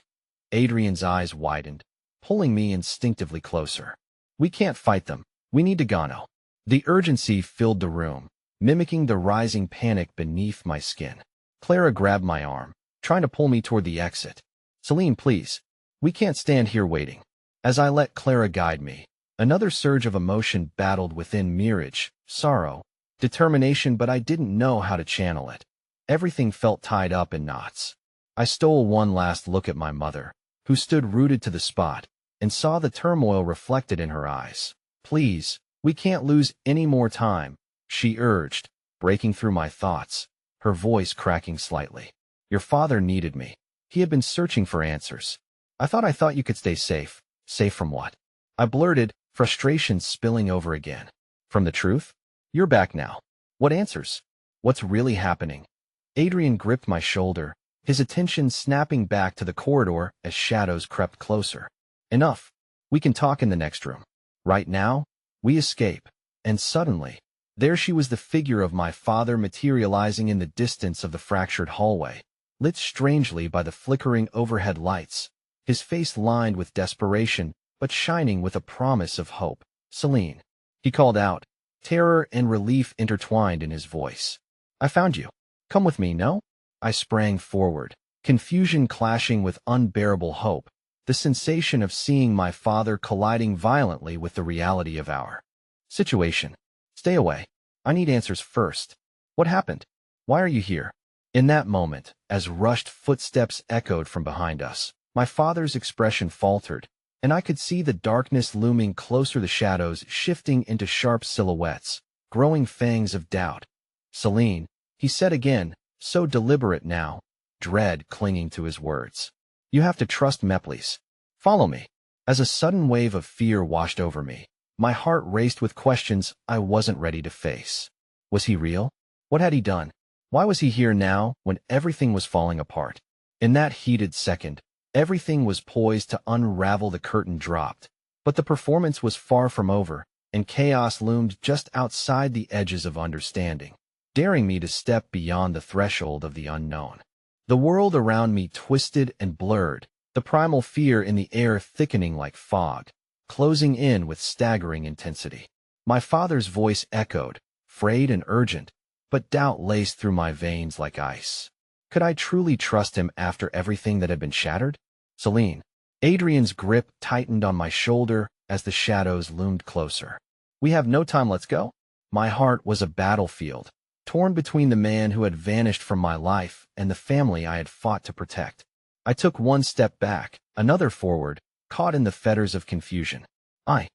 Adrian's eyes widened, pulling me instinctively closer. We can't fight them. We need to go. The urgency filled the room, mimicking the rising panic beneath my skin. Clara grabbed my arm, trying to pull me toward the exit. "Celine, please. We can't stand here waiting." As I let Clara guide me, another surge of emotion battled within Mirage, sorrow, determination, but I didn't know how to channel it. Everything felt tied up in knots. I stole one last look at my mother, who stood rooted to the spot, and saw the turmoil reflected in her eyes. "Please, we can't lose any more time," she urged, breaking through my thoughts, her voice cracking slightly. "Your father needed me. He had been searching for answers. I thought you could stay safe." "Safe from what?" I blurted, frustration spilling over again. "From the truth? You're back now. What answers? What's really happening?" Adrien gripped my shoulder, his attention snapping back to the corridor as shadows crept closer. "Enough. We can talk in the next room. Right now, we escape." And suddenly, there she was, the figure of my father materializing in the distance of the fractured hallway, lit strangely by the flickering overhead lights, his face lined with desperation, but shining with a promise of hope. "Celine," he called out, terror and relief intertwined in his voice. "I found you. Come with me, no?" I sprang forward, confusion clashing with unbearable hope, the sensation of seeing my father colliding violently with the reality of our situation. "Stay away. I need answers first. What happened? Why are you here?" In that moment, as rushed footsteps echoed from behind us, my father's expression faltered, and I could see the darkness looming closer, the shadows shifting into sharp silhouettes, growing fangs of doubt. "Celine," he said again, so deliberate now, dread clinging to his words. "You have to trust me, please. Follow me." As a sudden wave of fear washed over me, my heart raced with questions I wasn't ready to face. Was he real? What had he done? Why was he here now, when everything was falling apart? In that heated second, everything was poised to unravel. The curtain dropped, but the performance was far from over, and chaos loomed just outside the edges of understanding, daring me to step beyond the threshold of the unknown. The world around me twisted and blurred, the primal fear in the air thickening like fog, closing in with staggering intensity. My father's voice echoed, frayed and urgent, but doubt laced through my veins like ice. Could I truly trust him after everything that had been shattered? "Celine." Adrien's grip tightened on my shoulder as the shadows loomed closer. "We have no time, let's go." My heart was a battlefield, torn between the man who had vanished from my life and the family I had fought to protect. I took one step back, another forward, caught in the fetters of confusion. I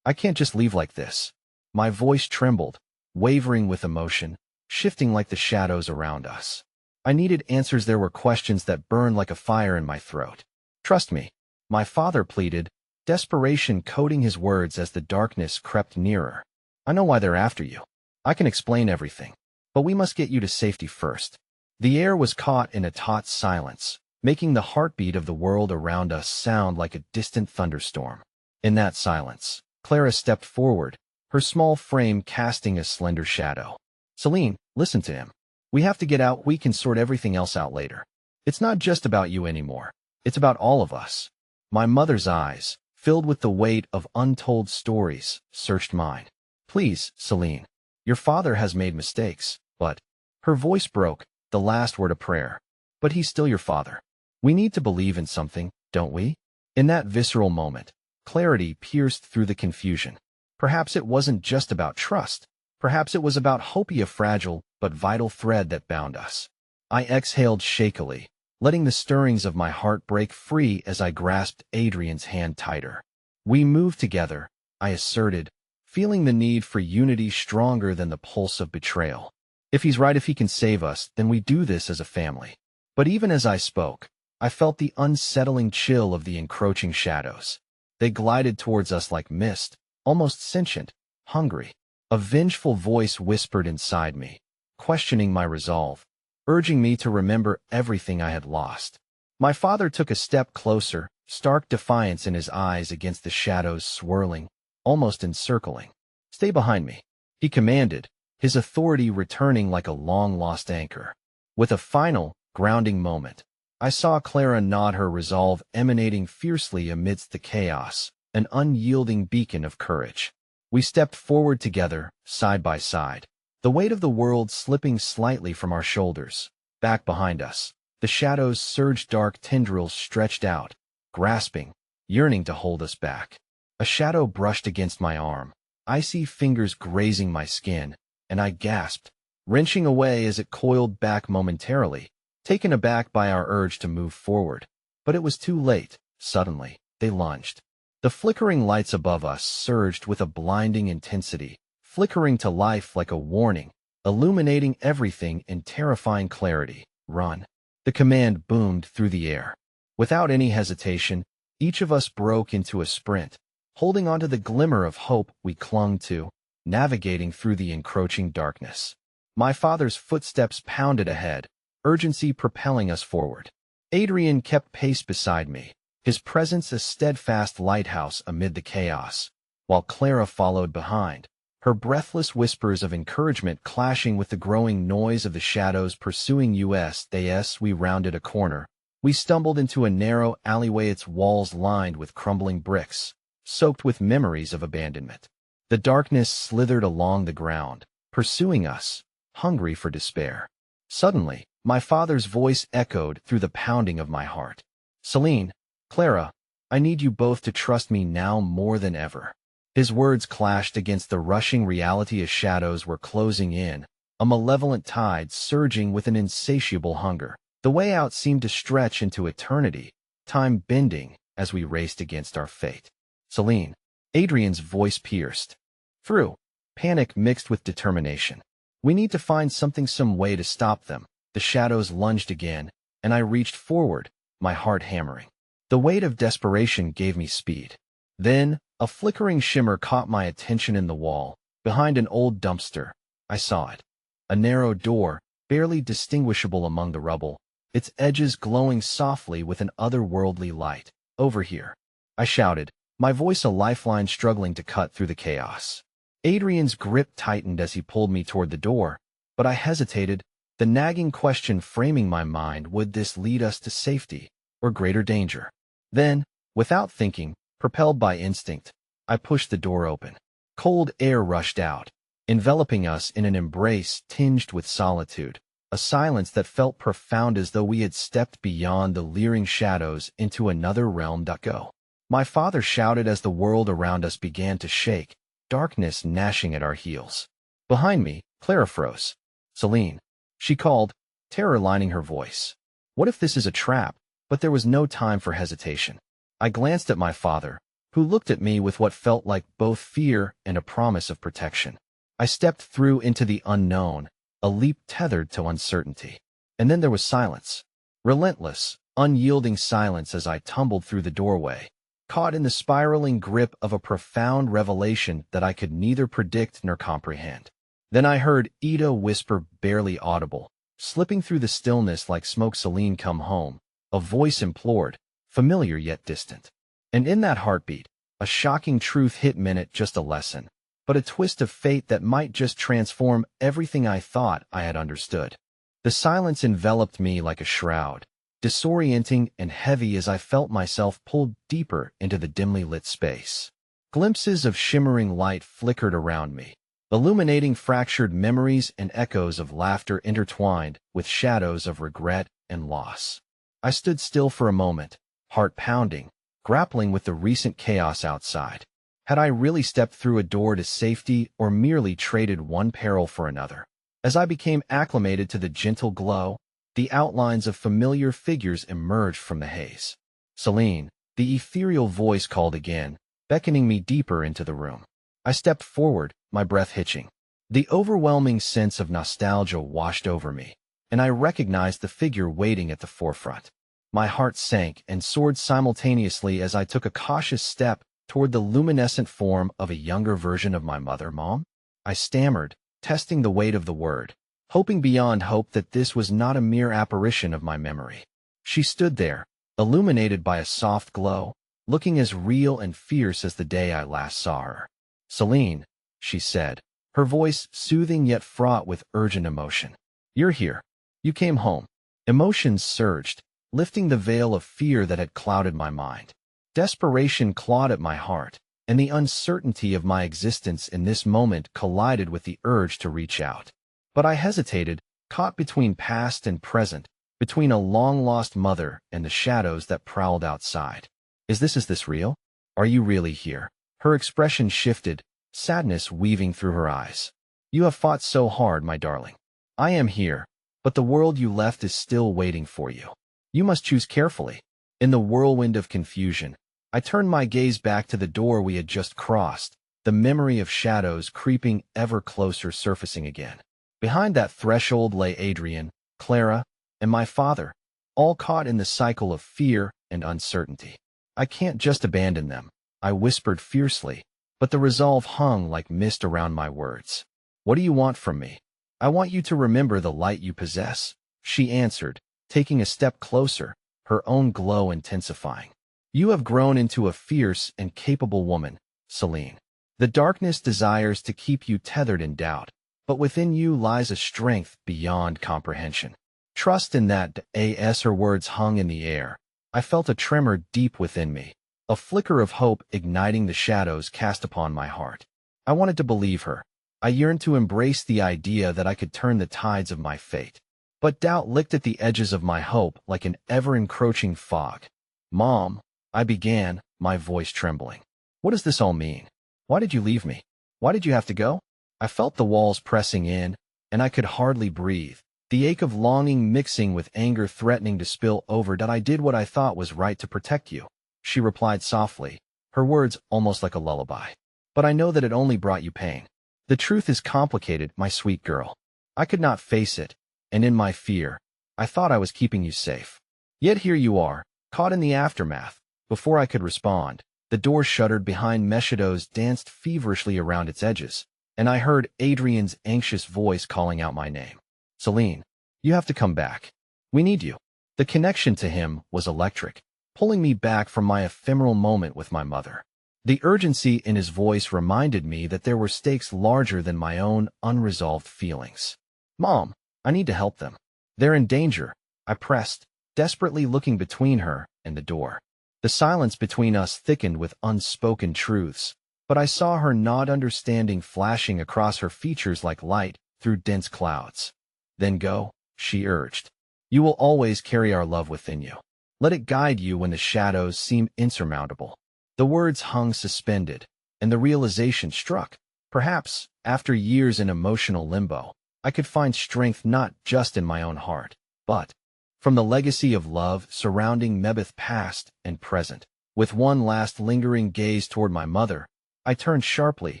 can't just leave like this." My voice trembled, wavering with emotion, shifting like the shadows around us. I needed answers. There were questions that burned like a fire in my throat. "Trust me," my father pleaded, desperation coating his words as the darkness crept nearer. "I know why they're after you. I can explain everything. But we must get you to safety first." The air was caught in a taut silence, making the heartbeat of the world around us sound like a distant thunderstorm. In that silence, Clara stepped forward, her small frame casting a slender shadow. "Celine, listen to him. We have to get out. We can sort everything else out later. It's not just about you anymore. It's about all of us." My mother's eyes, filled with the weight of untold stories, searched mine. "Please, Celine. Your father has made mistakes, but—" Her voice broke, the last word a prayer. "But he's still your father. We need to believe in something, don't we?" In that visceral moment, clarity pierced through the confusion. Perhaps it wasn't just about trust. Perhaps it was about hope, a fragile but vital thread that bound us. I exhaled shakily, letting the stirrings of my heart break free as I grasped Adrien's hand tighter. "We move together," I asserted, feeling the need for unity stronger than the pulse of betrayal. "If he's right, if he can save us, then we do this as a family." But even as I spoke, I felt the unsettling chill of the encroaching shadows. They glided towards us like mist, almost sentient, hungry. A vengeful voice whispered inside me, questioning my resolve, urging me to remember everything I had lost. My father took a step closer, stark defiance in his eyes against the shadows swirling, almost encircling. "Stay behind me," he commanded, his authority returning like a long-lost anchor. With a final, grounding moment, I saw Clara nod, her resolve emanating fiercely amidst the chaos, an unyielding beacon of courage. We stepped forward together, side by side, the weight of the world slipping slightly from our shoulders. Back behind us, the shadows surged, dark tendrils stretched out, grasping, yearning to hold us back. A shadow brushed against my arm, icy fingers grazing my skin, and I gasped, wrenching away as it coiled back momentarily, taken aback by our urge to move forward. But it was too late. Suddenly, they lunged. The flickering lights above us surged with a blinding intensity, flickering to life like a warning, illuminating everything in terrifying clarity. Run. The command boomed through the air. Without any hesitation, each of us broke into a sprint, holding onto the glimmer of hope we clung to, navigating through the encroaching darkness. My father's footsteps pounded ahead, urgency propelling us forward. Adrian kept pace beside me, his presence a steadfast lighthouse amid the chaos, while Clara followed behind, her breathless whispers of encouragement clashing with the growing noise of the shadows pursuing us. As we rounded a corner, we stumbled into a narrow alleyway, its walls lined with crumbling bricks, soaked with memories of abandonment. The darkness slithered along the ground, pursuing us, hungry for despair. Suddenly, my father's voice echoed through the pounding of my heart. "Celine, Clara, I need you both to trust me now more than ever." His words clashed against the rushing reality as shadows were closing in, a malevolent tide surging with an insatiable hunger. The way out seemed to stretch into eternity, time bending as we raced against our fate. "Celine," Adrian's voice pierced through, panic mixed with determination. "We need to find something, some way to stop them." The shadows lunged again, and I reached forward, my heart hammering. The weight of desperation gave me speed. Then, a flickering shimmer caught my attention in the wall, behind an old dumpster. I saw it. A narrow door, barely distinguishable among the rubble, its edges glowing softly with an otherworldly light. "Over here," I shouted, my voice a lifeline struggling to cut through the chaos. Adrian's grip tightened as he pulled me toward the door, but I hesitated, the nagging question framing my mind: would this lead us to safety or greater danger? Then, without thinking, propelled by instinct, I pushed the door open. Cold air rushed out, enveloping us in an embrace tinged with solitude, a silence that felt profound, as though we had stepped beyond the leering shadows into another realm. Go. My father shouted as the world around us began to shake, darkness gnashing at our heels. Behind me, Clara froze. "Celine," she called, terror lining her voice. "What if this is a trap?" But there was no time for hesitation. I glanced at my father, who looked at me with what felt like both fear and a promise of protection. I stepped through into the unknown, a leap tethered to uncertainty. And then there was silence. Relentless, unyielding silence as I tumbled through the doorway, caught in the spiraling grip of a profound revelation that I could neither predict nor comprehend. Then I heard Ida whisper, barely audible, slipping through the stillness like smoke, "Celine, come home." A voice implored, familiar yet distant. And in that heartbeat, a shocking truth hit. Minute just a lesson, but a twist of fate that might just transform everything I thought I had understood. The silence enveloped me like a shroud, disorienting and heavy as I felt myself pulled deeper into the dimly lit space. Glimpses of shimmering light flickered around me, illuminating fractured memories and echoes of laughter intertwined with shadows of regret and loss. I stood still for a moment, heart pounding, grappling with the recent chaos outside. Had I really stepped through a door to safety or merely traded one peril for another? As I became acclimated to the gentle glow, the outlines of familiar figures emerged from the haze. "Celine," the ethereal voice called again, beckoning me deeper into the room. I stepped forward, my breath hitching. The overwhelming sense of nostalgia washed over me, and I recognized the figure waiting at the forefront. My heart sank and soared simultaneously as I took a cautious step toward the luminescent form of a younger version of my mother. "Mom?" I stammered, testing the weight of the word, hoping beyond hope that this was not a mere apparition of my memory. She stood there, illuminated by a soft glow, looking as real and fierce as the day I last saw her. "Celine," she said, her voice soothing yet fraught with urgent emotion. "You're here. You came home." Emotions surged, lifting the veil of fear that had clouded my mind. Desperation clawed at my heart, and the uncertainty of my existence in this moment collided with the urge to reach out. But I hesitated, caught between past and present, between a long-lost mother and the shadows that prowled outside. Is this real? Are you really here? Her expression shifted, sadness weaving through her eyes. You have fought so hard, my darling. I am here, but the world you left is still waiting for you. You must choose carefully. In the whirlwind of confusion, I turned my gaze back to the door we had just crossed, the memory of shadows creeping ever closer surfacing again. Behind that threshold lay Adrian, Clara, and my father, all caught in the cycle of fear and uncertainty. I can't just abandon them, I whispered fiercely, but the resolve hung like mist around my words. What do you want from me? I want you to remember the light you possess, she answered, taking a step closer, her own glow intensifying. You have grown into a fierce and capable woman, Celine. The darkness desires to keep you tethered in doubt, but within you lies a strength beyond comprehension. Trust in that. As her words hung in the air, I felt a tremor deep within me, a flicker of hope igniting the shadows cast upon my heart. I wanted to believe her. I yearned to embrace the idea that I could turn the tides of my fate. But doubt licked at the edges of my hope like an ever-encroaching fog. Mom, I began, my voice trembling. What does this all mean? Why did you leave me? Why did you have to go? I felt the walls pressing in, and I could hardly breathe, the ache of longing mixing with anger threatening to spill over. That I did what I thought was right to protect you, she replied softly, her words almost like a lullaby. But I know that it only brought you pain. The truth is complicated, my sweet girl. I could not face it, and in my fear, I thought I was keeping you safe. Yet here you are, caught in the aftermath. Before I could respond, the door shuttered behind me. Shadows danced feverishly around its edges, and I heard Adrian's anxious voice calling out my name. Celine, you have to come back. We need you. The connection to him was electric, pulling me back from my ephemeral moment with my mother. The urgency in his voice reminded me that there were stakes larger than my own unresolved feelings. Mom, I need to help them. They're in danger, I pressed, desperately looking between her and the door. The silence between us thickened with unspoken truths, but I saw her nod, understanding flashing across her features like light through dense clouds. Then go, she urged. You will always carry our love within you. Let it guide you when the shadows seem insurmountable. The words hung suspended, and the realization struck. Perhaps, after years in emotional limbo, I could find strength not just in my own heart, but from the legacy of love surrounding Mebeth past and present. With one last lingering gaze toward my mother, I turned sharply,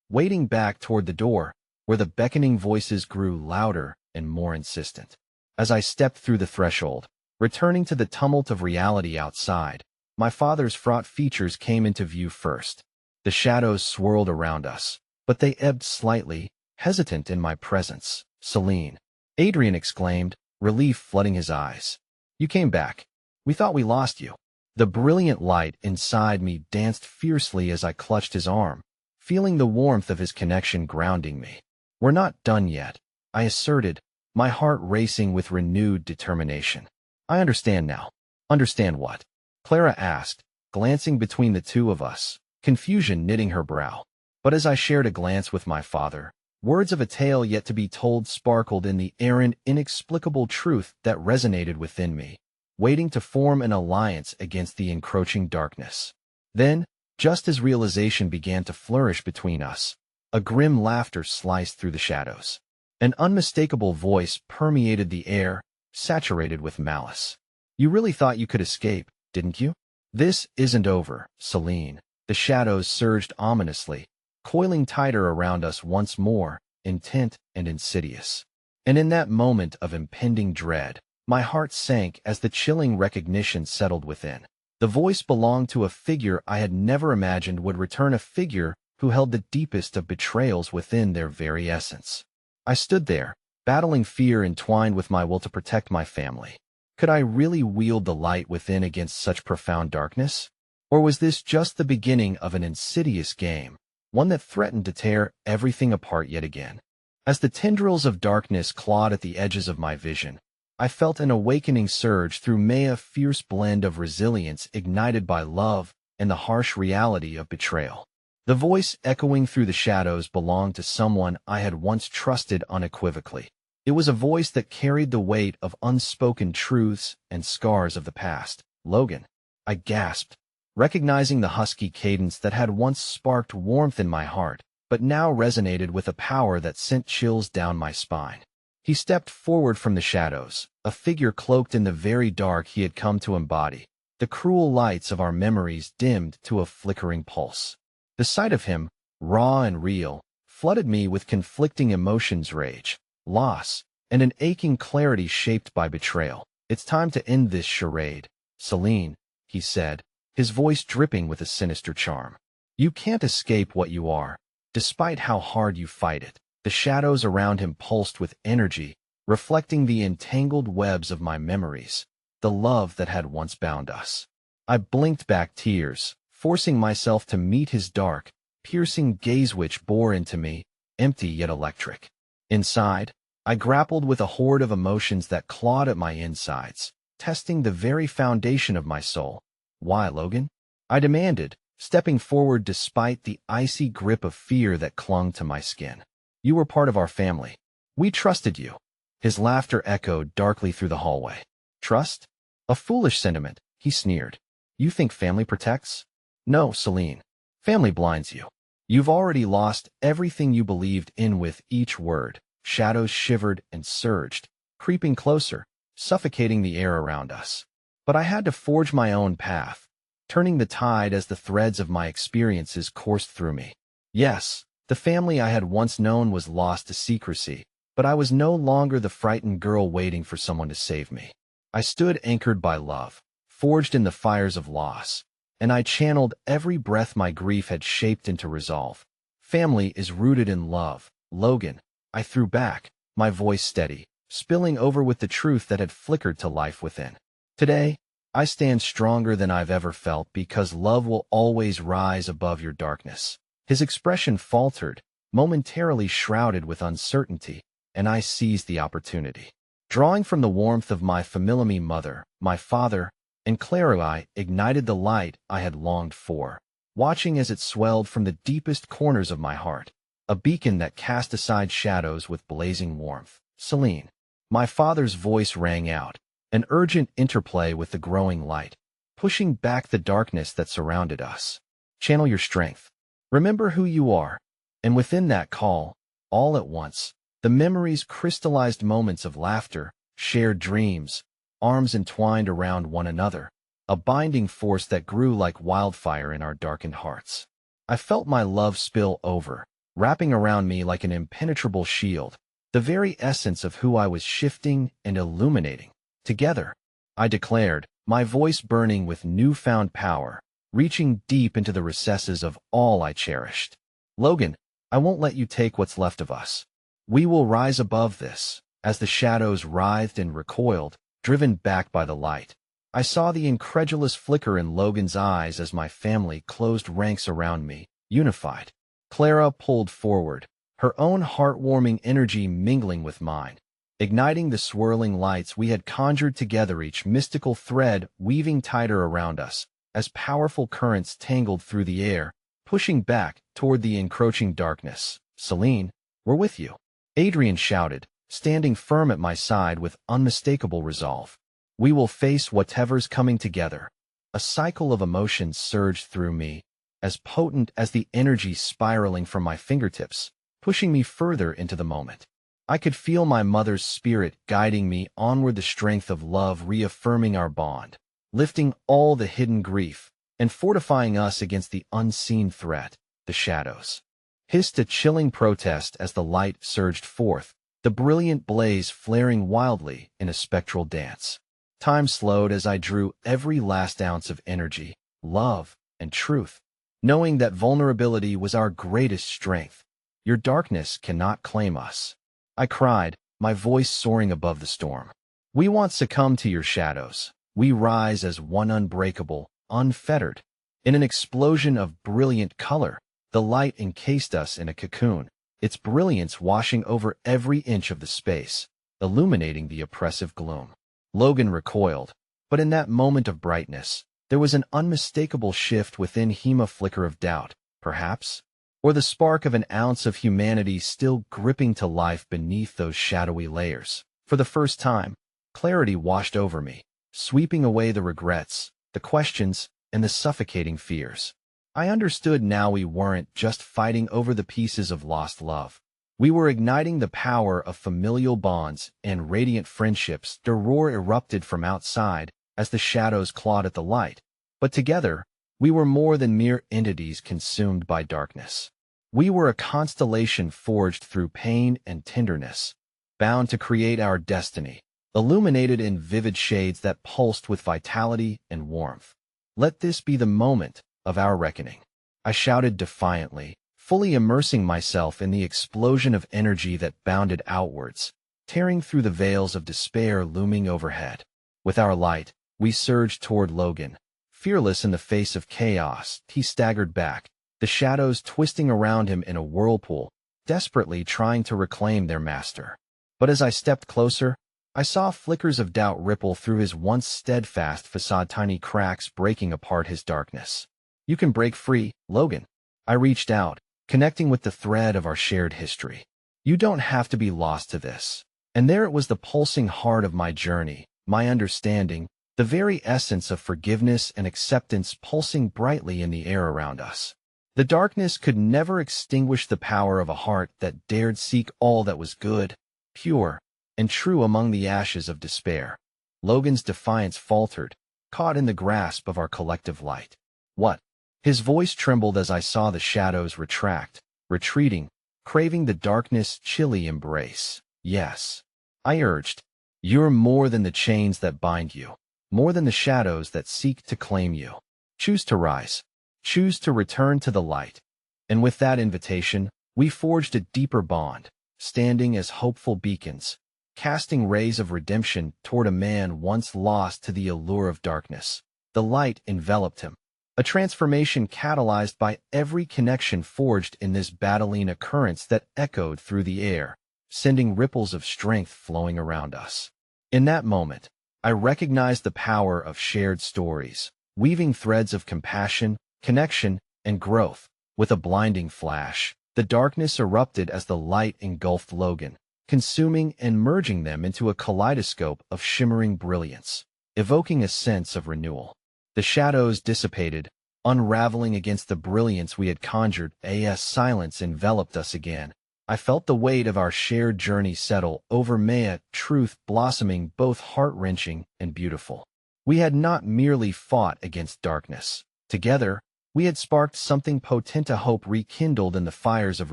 wading back toward the door, where the beckoning voices grew louder and more insistent. As I stepped through the threshold, returning to the tumult of reality outside, my father's fraught features came into view first. The shadows swirled around us, but they ebbed slightly, hesitant in my presence. Celine, Adrian exclaimed, relief flooding his eyes. You came back. We thought we lost you. The brilliant light inside me danced fiercely as I clutched his arm, feeling the warmth of his connection grounding me. We're not done yet, I asserted, my heart racing with renewed determination. I understand now. Understand what? Clara asked, glancing between the two of us, confusion knitting her brow. But as I shared a glance with my father, words of a tale yet to be told sparkled in the air, an inexplicable truth that resonated within me, waiting to form an alliance against the encroaching darkness. Then, just as realization began to flourish between us, a grim laughter sliced through the shadows. An unmistakable voice permeated the air, saturated with malice. You really thought you could escape, didn't you? This isn't over, Celine. The shadows surged ominously, coiling tighter around us once more, intent and insidious. And in that moment of impending dread, my heart sank as the chilling recognition settled within. The voice belonged to a figure I had never imagined would return, a figure who held the deepest of betrayals within their very essence. I stood there, battling fear entwined with my will to protect my family. Could I really wield the light within against such profound darkness? Or was this just the beginning of an insidious game, one that threatened to tear everything apart yet again? As the tendrils of darkness clawed at the edges of my vision, I felt an awakening surge through me, a fierce blend of resilience ignited by love and the harsh reality of betrayal. The voice echoing through the shadows belonged to someone I had once trusted unequivocally, It was a voice that carried the weight of unspoken truths and scars of the past. "Logan," I gasped, recognizing the husky cadence that had once sparked warmth in my heart, but now resonated with a power that sent chills down my spine. He stepped forward from the shadows, a figure cloaked in the very dark he had come to embody. The cruel lights of our memories dimmed to a flickering pulse. The sight of him, raw and real, flooded me with conflicting emotions: rage, loss, and an aching clarity shaped by betrayal. "It's time to end this charade, Celine," he said, his voice dripping with a sinister charm. "You can't escape what you are, despite how hard you fight it." The shadows around him pulsed with energy, reflecting the entangled webs of my memories, the love that had once bound us. I blinked back tears, forcing myself to meet his dark, piercing gaze which bore into me, empty yet electric. Inside, I grappled with a horde of emotions that clawed at my insides, testing the very foundation of my soul. "Why, Logan?" I demanded, stepping forward despite the icy grip of fear that clung to my skin. "You were part of our family. We trusted you." His laughter echoed darkly through the hallway. "Trust? A foolish sentiment," he sneered. "You think family protects? No, Celine. Family blinds you. You've already lost everything you believed in." With each word, shadows shivered and surged, creeping closer, suffocating the air around us. But I had to forge my own path, turning the tide as the threads of my experiences coursed through me. Yes, the family I had once known was lost to secrecy, but I was no longer the frightened girl waiting for someone to save me. I stood anchored by love, forged in the fires of loss, and I channeled every breath my grief had shaped into resolve. "Family is rooted in love, Logan," I threw back, my voice steady, spilling over with the truth that had flickered to life within. "Today, I stand stronger than I've ever felt because love will always rise above your darkness." His expression faltered, momentarily shrouded with uncertainty, and I seized the opportunity. Drawing from the warmth of my familiar mother, my father, and Clara, I ignited the light I had longed for, watching as it swelled from the deepest corners of my heart, a beacon that cast aside shadows with blazing warmth. "Celine." My father's voice rang out, an urgent interplay with the growing light, pushing back the darkness that surrounded us. "Channel your strength. Remember who you are." And within that call, all at once, the memories crystallized: moments of laughter, shared dreams, arms entwined around one another, a binding force that grew like wildfire in our darkened hearts. I felt my love spill over, wrapping around me like an impenetrable shield, the very essence of who I was shifting and illuminating. "Together," I declared, my voice burning with newfound power, reaching deep into the recesses of all I cherished. "Logan, I won't let you take what's left of us. We will rise above this." As the shadows writhed and recoiled, driven back by the light, I saw the incredulous flicker in Logan's eyes as my family closed ranks around me, unified. Clara pulled forward, her own heartwarming energy mingling with mine, igniting the swirling lights we had conjured together, each mystical thread weaving tighter around us, as powerful currents tangled through the air, pushing back toward the encroaching darkness. "Celine, we're with you," Adrian shouted, standing firm at my side with unmistakable resolve. "We will face whatever's coming together." A cycle of emotions surged through me, as potent as the energy spiraling from my fingertips, pushing me further into the moment. I could feel my mother's spirit guiding me onward, the strength of love reaffirming our bond, lifting all the hidden grief, and fortifying us against the unseen threat, the shadows. Hissed a chilling protest as the light surged forth, the brilliant blaze flaring wildly in a spectral dance. Time slowed as I drew every last ounce of energy, love, and truth, knowing that vulnerability was our greatest strength. "Your darkness cannot claim us," I cried, my voice soaring above the storm. "We won't succumb to your shadows. We rise as one, unbreakable, unfettered." In an explosion of brilliant color, the light encased us in a cocoon, its brilliance washing over every inch of the space, illuminating the oppressive gloom. Logan recoiled, but in that moment of brightness, there was an unmistakable shift within him, a flicker of doubt, perhaps, or the spark of an ounce of humanity still gripping to life beneath those shadowy layers. For the first time, clarity washed over me, sweeping away the regrets, the questions, and the suffocating fears. I understood now we weren't just fighting over the pieces of lost love. We were igniting the power of familial bonds and radiant friendships. The roar erupted from outside as the shadows clawed at the light, but together, we were more than mere entities consumed by darkness. We were a constellation forged through pain and tenderness, bound to create our destiny, illuminated in vivid shades that pulsed with vitality and warmth. Let this be the moment of our reckoning, I shouted defiantly, fully immersing myself in the explosion of energy that bounded outwards, tearing through the veils of despair looming overhead. With our light, we surged toward Logan. Fearless in the face of chaos, he staggered back, the shadows twisting around him in a whirlpool, desperately trying to reclaim their master. But as I stepped closer, I saw flickers of doubt ripple through his once steadfast facade, tiny cracks breaking apart his darkness. You can break free, Logan. I reached out, connecting with the thread of our shared history. You don't have to be lost to this. And there it was, the pulsing heart of my journey, my understanding, the very essence of forgiveness and acceptance pulsing brightly in the air around us. The darkness could never extinguish the power of a heart that dared seek all that was good, pure, and true among the ashes of despair. Logan's defiance faltered, caught in the grasp of our collective light. What? His voice trembled as I saw the shadows retract, retreating, craving the darkness' chilly embrace. Yes, I urged. You're more than the chains that bind you, more than the shadows that seek to claim you. Choose to rise. Choose to return to the light. And with that invitation, we forged a deeper bond, standing as hopeful beacons, casting rays of redemption toward a man once lost to the allure of darkness. The light enveloped him, a transformation catalyzed by every connection forged in this battling occurrence that echoed through the air, sending ripples of strength flowing around us. In that moment, I recognized the power of shared stories, weaving threads of compassion, connection, and growth. With a blinding flash, the darkness erupted as the light engulfed Logan, consuming and merging them into a kaleidoscope of shimmering brilliance, evoking a sense of renewal. The shadows dissipated, unraveling against the brilliance we had conjured. As silence enveloped us again, I felt the weight of our shared journey settle over Maya, truth blossoming both heart-wrenching and beautiful. We had not merely fought against darkness. Together, we had sparked something potent, a hope rekindled in the fires of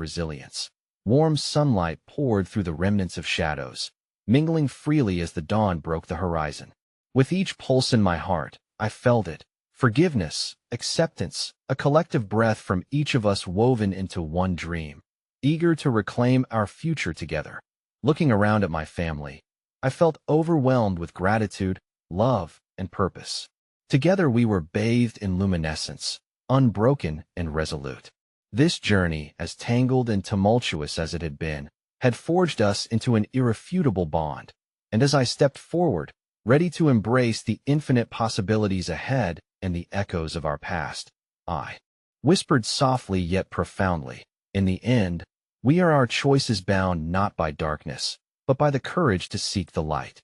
resilience. Warm sunlight poured through the remnants of shadows, mingling freely as the dawn broke the horizon. With each pulse in my heart, I felt it. Forgiveness, acceptance, a collective breath from each of us woven into one dream, eager to reclaim our future together. Looking around at my family, I felt overwhelmed with gratitude, love, and purpose. Together we were bathed in luminescence, unbroken and resolute. This journey, as tangled and tumultuous as it had been, had forged us into an irrefutable bond. And as I stepped forward, ready to embrace the infinite possibilities ahead and the echoes of our past, I whispered softly yet profoundly, in the end, we are our choices, bound not by darkness, but by the courage to seek the light.